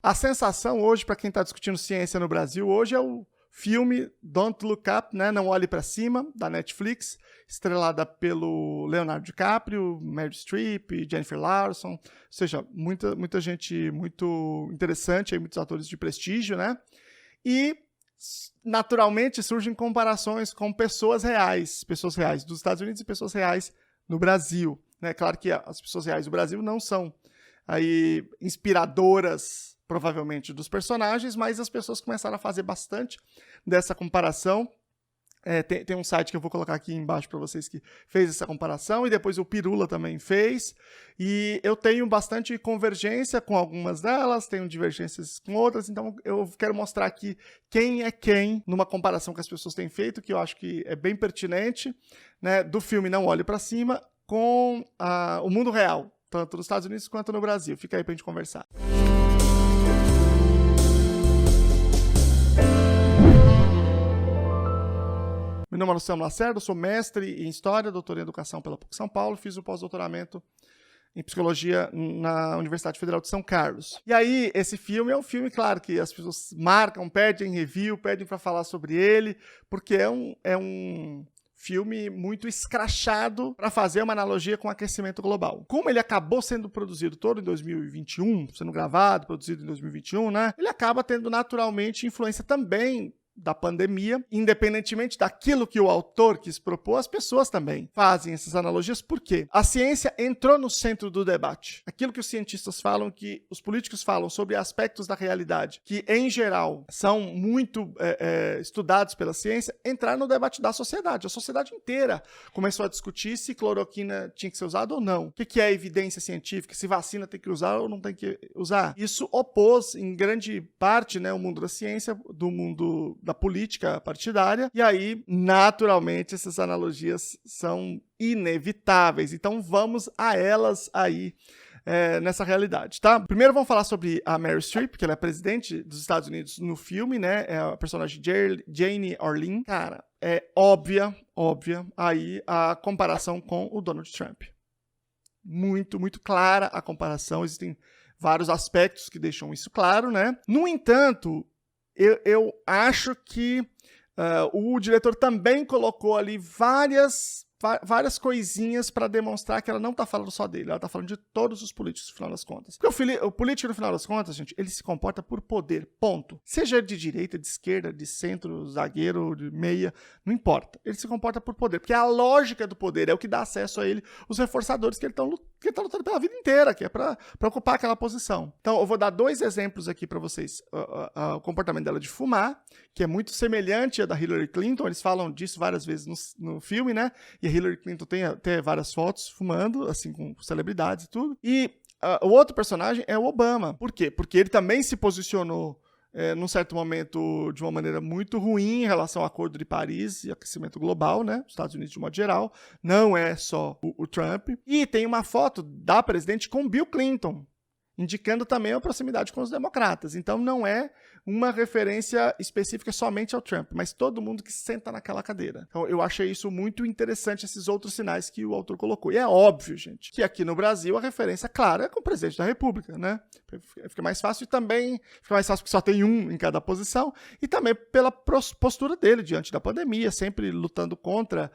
A sensação hoje, para quem está discutindo ciência no Brasil, hoje é o filme Don't Look Up, né? Não Olhe para Cima, da Netflix, estrelada pelo Leonardo DiCaprio, Meryl Streep, Jennifer Larson, ou seja, muita gente muito interessante, aí, muitos atores de prestígio, né? E, naturalmente, surgem comparações com pessoas reais dos Estados Unidos e pessoas reais no Brasil, né? Claro que as pessoas reais do Brasil não são aí inspiradoras, provavelmente, dos personagens, mas as pessoas começaram a fazer bastante dessa comparação. Tem um site que eu vou colocar aqui embaixo para vocês que fez essa comparação, e depois o Pirula também fez, e eu tenho bastante convergência com algumas delas, tenho divergências com outras, então eu quero mostrar aqui quem é quem numa comparação que as pessoas têm feito, que eu acho que é bem pertinente, né, do filme Não Olhe para Cima com o mundo real, tanto nos Estados Unidos quanto no Brasil. Fica aí pra gente conversar. Meu nome é Luciano Lacerda, sou mestre em História, doutor em Educação pela PUC São Paulo, fiz o pós-doutoramento em Psicologia na Universidade Federal de São Carlos. E aí, esse filme é um filme, claro, que as pessoas marcam, pedem review, pedem para falar sobre ele, porque é um filme muito escrachado para fazer uma analogia com o aquecimento global. Como ele acabou sendo produzido todo em 2021, sendo gravado, produzido em 2021, né? Ele acaba tendo naturalmente influência também da pandemia, independentemente daquilo que o autor quis propor, as pessoas também fazem essas analogias. Por quê? A ciência entrou no centro do debate. Aquilo que os cientistas falam, que os políticos falam sobre aspectos da realidade, que em geral são muito estudados pela ciência, entraram no debate da sociedade. A sociedade inteira começou a discutir se cloroquina tinha que ser usada ou não. O que é evidência científica, se vacina tem que usar ou não tem que usar. Isso opôs, em grande parte, né, o mundo da ciência do mundo da política partidária, e aí, naturalmente, essas analogias são inevitáveis. Então, vamos a elas aí nessa realidade, tá? Primeiro, vamos falar sobre a Meryl Streep, que ela é presidente dos Estados Unidos no filme, né? É a personagem Jane Orlean. Cara, é óbvia aí a comparação com o Donald Trump. Muito, muito clara a comparação. Existem vários aspectos que deixam isso claro, né? No entanto, eu acho que o diretor também colocou ali várias coisinhas para demonstrar que ela não está falando só dele, ela está falando de todos os políticos, no final das contas. Porque o político, no final das contas, gente, ele se comporta por poder, ponto. Seja de direita, de esquerda, de centro, zagueiro, de meia, não importa. Ele se comporta por poder, porque a lógica do poder é o que dá acesso a ele, os reforçadores que ele está lutando pela vida inteira, que é para ocupar aquela posição. Então, eu vou dar 2 exemplos aqui para vocês. O comportamento dela de fumar, que é muito semelhante à da Hillary Clinton, eles falam disso várias vezes no filme, né? E a Hillary Clinton tem até várias fotos fumando, assim, com celebridades e tudo. E o outro personagem é o Obama. Por quê? Porque ele também se posicionou num certo momento de uma maneira muito ruim em relação ao Acordo de Paris e aquecimento global, né? Os Estados Unidos de modo geral. Não é só o Trump. E tem uma foto da presidente com Bill Clinton, indicando também a proximidade com os democratas. Então, não é uma referência específica somente ao Trump, mas todo mundo que senta naquela cadeira. Então, eu achei isso muito interessante, esses outros sinais que o autor colocou. E é óbvio, gente, que aqui no Brasil a referência clara é com o presidente da República, né? Fica mais fácil, e também fica mais fácil porque só tem um em cada posição, e também pela postura dele diante da pandemia, sempre lutando contra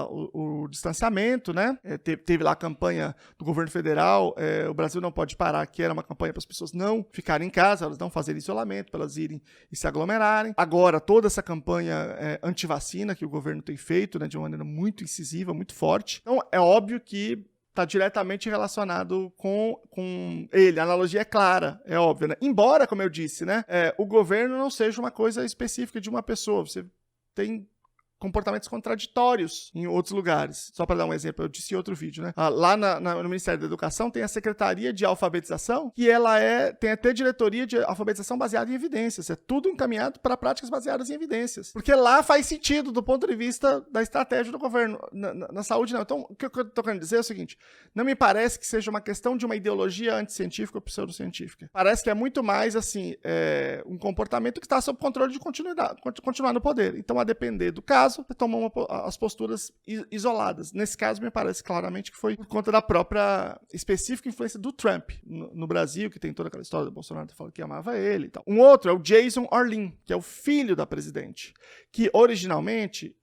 o distanciamento, né? Teve lá a campanha do governo federal, o Brasil não pode parar, que era uma campanha para as pessoas não ficarem em casa, elas não fazerem isolamento, para elas irem e se aglomerarem. Agora, toda essa campanha anti-vacina que o governo tem feito, né, de uma maneira muito incisiva, muito forte. Então, é óbvio que está diretamente relacionado com ele. A analogia é clara, é óbvia, né? Embora, como eu disse, né, o governo não seja uma coisa específica de uma pessoa. Você tem comportamentos contraditórios em outros lugares. Só para dar um exemplo, eu disse em outro vídeo, né? Lá no Ministério da Educação tem a Secretaria de Alfabetização, que ela tem até diretoria de alfabetização baseada em evidências. É tudo encaminhado para práticas baseadas em evidências. Porque lá faz sentido do ponto de vista da estratégia do governo. Na saúde, não. Então, o que eu estou querendo dizer é o seguinte: não me parece que seja uma questão de uma ideologia anticientífica ou pseudocientífica. Parece que é muito mais, assim, um comportamento que está sob controle de continuar no poder. Então, a depender do caso, caso, você toma as posturas isoladas. Nesse caso, me parece claramente que foi por conta da própria específica influência do Trump no Brasil, que tem toda aquela história do Bolsonaro falando que amava ele e tal. Um outro é o Jason Orlin, que é o filho da presidente, que originalmente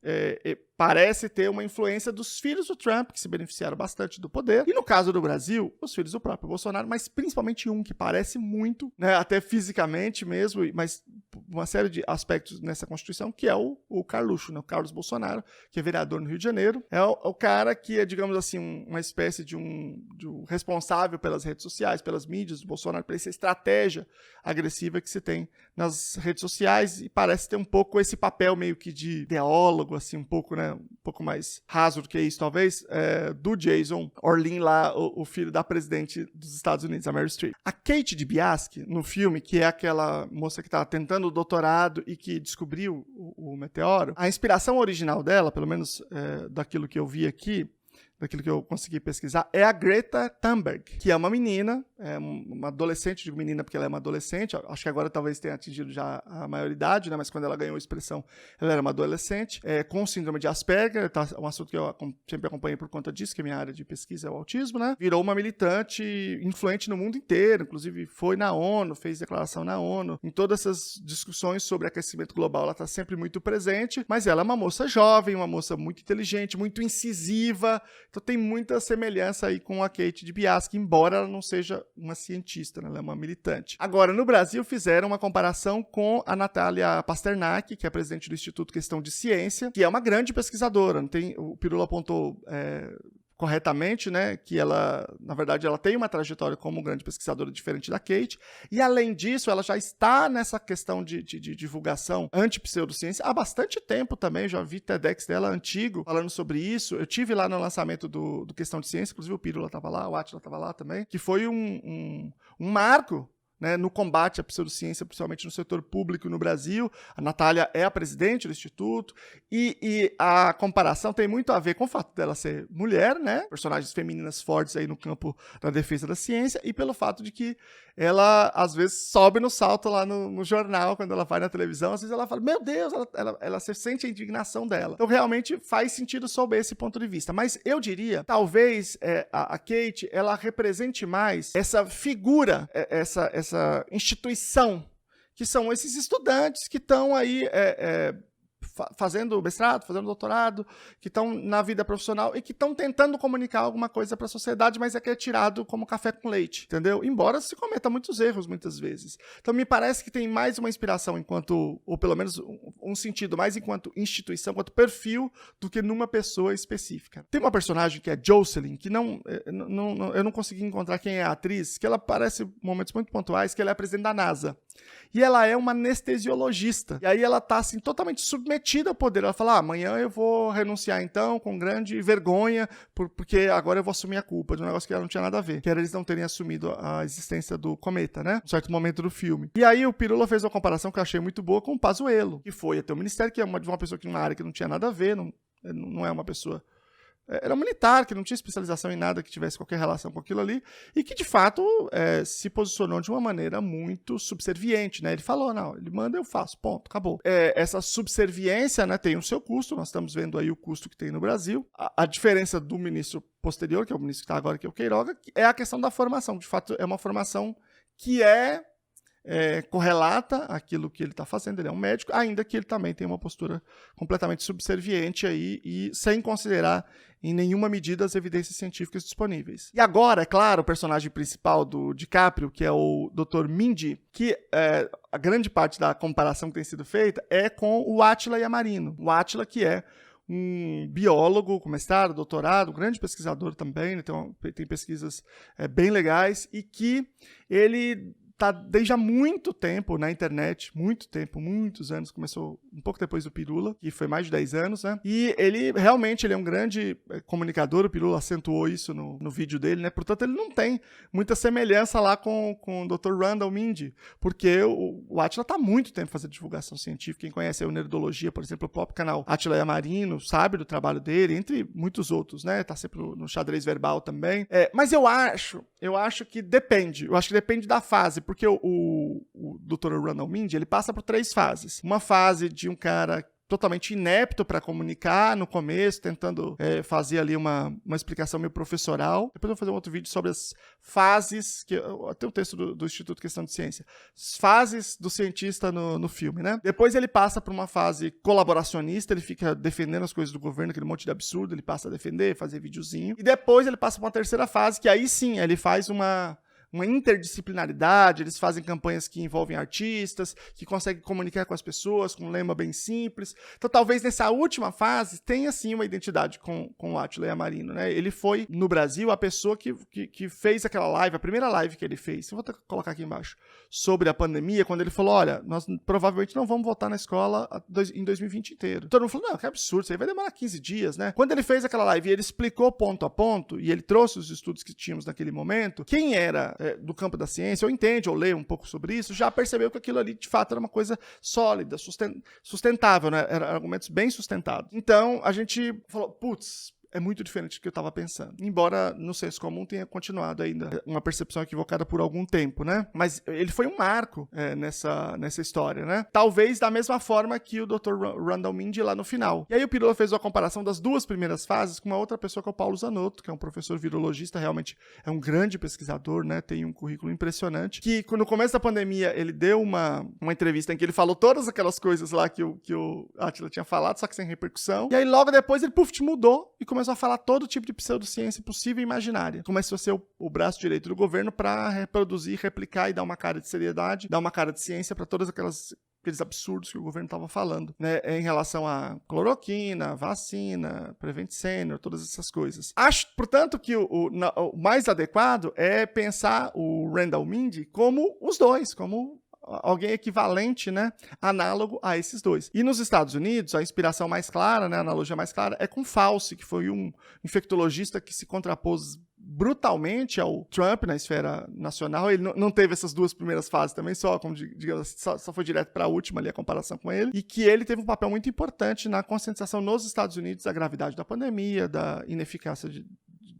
parece ter uma influência dos filhos do Trump, que se beneficiaram bastante do poder. E no caso do Brasil, os filhos do próprio Bolsonaro, mas principalmente um que parece muito, né, até fisicamente mesmo, mas uma série de aspectos nessa Constituição, que é o Carluxo, né, o Carlos Bolsonaro, que é vereador no Rio de Janeiro. É o cara que é, digamos assim, uma espécie de um responsável pelas redes sociais, pelas mídias do Bolsonaro, por essa estratégia agressiva que se tem nas redes sociais, e parece ter um pouco esse papel meio que de ideólogo, assim, um pouco, né, um pouco mais raso do que isso, talvez, do Jason Orlin lá, o filho da presidente dos Estados Unidos, a Meryl Streep. A Kate Dibiasky, no filme, que é aquela moça que tá tentando o doutorado e que descobriu o meteoro, a inspiração original dela, pelo menos daquilo que eu vi aqui, daquilo que eu consegui pesquisar, é a Greta Thunberg, que é uma menina, uma adolescente, digo menina porque ela é uma adolescente, acho que agora talvez tenha atingido já a maioridade, né, mas quando ela ganhou a expressão, ela era uma adolescente, com síndrome de Asperger, tá, um assunto que eu sempre acompanhei por conta disso, que a minha área de pesquisa é o autismo, né, virou uma militante influente no mundo inteiro, inclusive foi na ONU, fez declaração na ONU, em todas essas discussões sobre aquecimento global, ela está sempre muito presente, mas ela é uma moça jovem, uma moça muito inteligente, muito incisiva. Então tem muita semelhança aí com a Kate Dibiasky, embora ela não seja uma cientista, né? Ela é uma militante. Agora, no Brasil, fizeram uma comparação com a Natália Pasternak, que é presidente do Instituto Questão de Ciência, que é uma grande pesquisadora. O Pirula apontou corretamente, né, que ela, na verdade, ela tem uma trajetória como grande pesquisadora diferente da Kate, e além disso, ela já está nessa questão de divulgação anti-pseudociência há bastante tempo também, já vi TEDx dela antigo, falando sobre isso. Eu tive lá no lançamento do Questão de Ciência, inclusive o Pirula estava lá, o Átila estava lá também, que foi um marco, né, no combate à pseudociência, principalmente no setor público no Brasil. A Natália é a presidente do Instituto, e a comparação tem muito a ver com o fato dela ser mulher, né, personagens femininas fortes aí no campo da defesa da ciência, e pelo fato de que ela, às vezes, sobe no salto lá no jornal, quando ela vai na televisão, às vezes ela fala, meu Deus, ela sente a indignação dela. Então, realmente, faz sentido sob esse ponto de vista. Mas eu diria, talvez a Kate, ela represente mais essa figura, essa instituição, que são esses estudantes que estão aí fazendo mestrado, fazendo doutorado, que estão na vida profissional e que estão tentando comunicar alguma coisa para a sociedade, mas que é tirado como café com leite, entendeu? Embora se cometa muitos erros muitas vezes. Então me parece que tem mais uma inspiração enquanto, ou pelo menos um sentido mais enquanto instituição, enquanto perfil, do que numa pessoa específica. Tem uma personagem que é Jocelyn, que eu não consegui encontrar quem é a atriz, que ela aparece em momentos muito pontuais, que ela é a presidente da NASA. E ela é uma anestesiologista. E aí ela tá assim, totalmente submetida ao poder. Ela fala, amanhã eu vou renunciar então, com grande vergonha, porque agora eu vou assumir a culpa de um negócio que ela não tinha nada a ver. Que era eles não terem assumido a existência do cometa, né? Um certo momento do filme. E aí o Pirula fez uma comparação que eu achei muito boa com o Pazuello, que foi até o ministério, que é de uma pessoa que numa área que não tinha nada a ver, não é uma pessoa... Era um militar, que não tinha especialização em nada que tivesse qualquer relação com aquilo ali, e que, de fato, se posicionou de uma maneira muito subserviente, né? Ele falou, não, ele manda, eu faço, ponto, acabou. Essa subserviência, né, tem o seu custo, nós estamos vendo aí o custo que tem no Brasil. A diferença do ministro posterior, que é o ministro que está agora, que é o Queiroga, é a questão da formação. De fato, é uma formação que correlata aquilo que ele está fazendo, ele é um médico, ainda que ele também tem uma postura completamente subserviente aí e sem considerar em nenhuma medida as evidências científicas disponíveis. E agora, é claro, o personagem principal do DiCaprio, que é o Dr. Mindy, que a grande parte da comparação que tem sido feita é com o Átila Yamarino. O Átila, que é um biólogo com mestrado, doutorado, um grande pesquisador também, né, tem pesquisas bem legais, e que ele está desde há muito tempo na internet, muito tempo, muitos anos, começou um pouco depois do Pirula, que foi mais de 10 anos, né? E ele é um grande comunicador, o Pirula acentuou isso no vídeo dele, né? Portanto, ele não tem muita semelhança lá com o Dr. Randall Mindy, porque o Átila está há muito tempo fazendo divulgação científica. Quem conhece a Nerdologia, por exemplo, o próprio canal Átila Yamarino, sabe do trabalho dele, entre muitos outros, né? Tá sempre no xadrez verbal também. Mas eu acho que depende. Eu acho que depende da fase, porque o Dr. Randall Mindy, ele passa por 3 fases. Uma fase de um cara totalmente inepto para comunicar no começo, tentando fazer ali uma explicação meio professoral. Depois eu vou fazer um outro vídeo sobre as fases, até o texto do Instituto Questão de Ciência, as fases do cientista no filme, né? Depois ele passa por uma fase colaboracionista, ele fica defendendo as coisas do governo, aquele monte de absurdo, ele passa a defender, fazer videozinho. E depois ele passa para uma terceira fase, que aí sim, ele faz uma interdisciplinaridade, eles fazem campanhas que envolvem artistas, que conseguem comunicar com as pessoas, com um lema bem simples. Então, talvez nessa última fase tenha, sim, uma identidade com o Átila Yamarino, né? Ele foi, no Brasil, a pessoa que fez aquela live, a primeira live que ele fez, eu vou colocar aqui embaixo, sobre a pandemia, quando ele falou, olha, nós provavelmente não vamos voltar na escola em 2020 inteiro. Todo mundo falou, não, que absurdo, isso aí vai demorar 15 dias, né? Quando ele fez aquela live e ele explicou ponto a ponto, e ele trouxe os estudos que tínhamos naquele momento, quem era do campo da ciência, ou entende, ou lê um pouco sobre isso, já percebeu que aquilo ali, de fato, era uma coisa sólida, sustentável, né? Eram argumentos bem sustentados. Então, a gente falou, putz, é muito diferente do que eu estava pensando. Embora no senso comum tenha continuado ainda uma percepção equivocada por algum tempo, né? Mas ele foi um marco nessa história, né? Talvez da mesma forma que o Dr. Randall Mindy lá no final. E aí o Pirula fez uma comparação das duas primeiras fases com uma outra pessoa que é o Paulo Zanotto, que é um professor virologista, realmente é um grande pesquisador, né? Tem um currículo impressionante, que no começo da pandemia ele deu uma entrevista em que ele falou todas aquelas coisas lá que o Átila tinha falado, só que sem repercussão. E aí logo depois ele mudou e começou a falar todo tipo de pseudociência possível e imaginária. Começou a ser o braço direito do governo para reproduzir, replicar e dar uma cara de seriedade, dar uma cara de ciência para todos aqueles absurdos que o governo estava falando, né, em relação a cloroquina, vacina, Prevent Senior, todas essas coisas. Acho, portanto, que o mais adequado é pensar o Randall Mindy como os dois, como alguém equivalente, né, análogo a esses dois. E nos Estados Unidos, a inspiração mais clara, né, a analogia mais clara, é com Fauci, que foi um infectologista que se contrapôs brutalmente ao Trump na esfera nacional. Ele não teve essas duas primeiras fases também, só, como digamos, só foi direto para a última ali, a comparação com ele, e que ele teve um papel muito importante na conscientização nos Estados Unidos da gravidade da pandemia, da ineficácia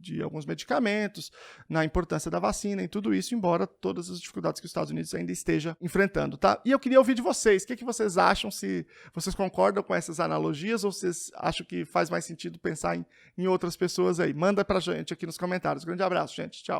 de alguns medicamentos, na importância da vacina e tudo isso, embora todas as dificuldades que os Estados Unidos ainda esteja enfrentando, tá? E eu queria ouvir de vocês, o que vocês acham, se vocês concordam com essas analogias ou vocês acham que faz mais sentido pensar em outras pessoas aí? Manda pra gente aqui nos comentários. Grande abraço, gente. Tchau.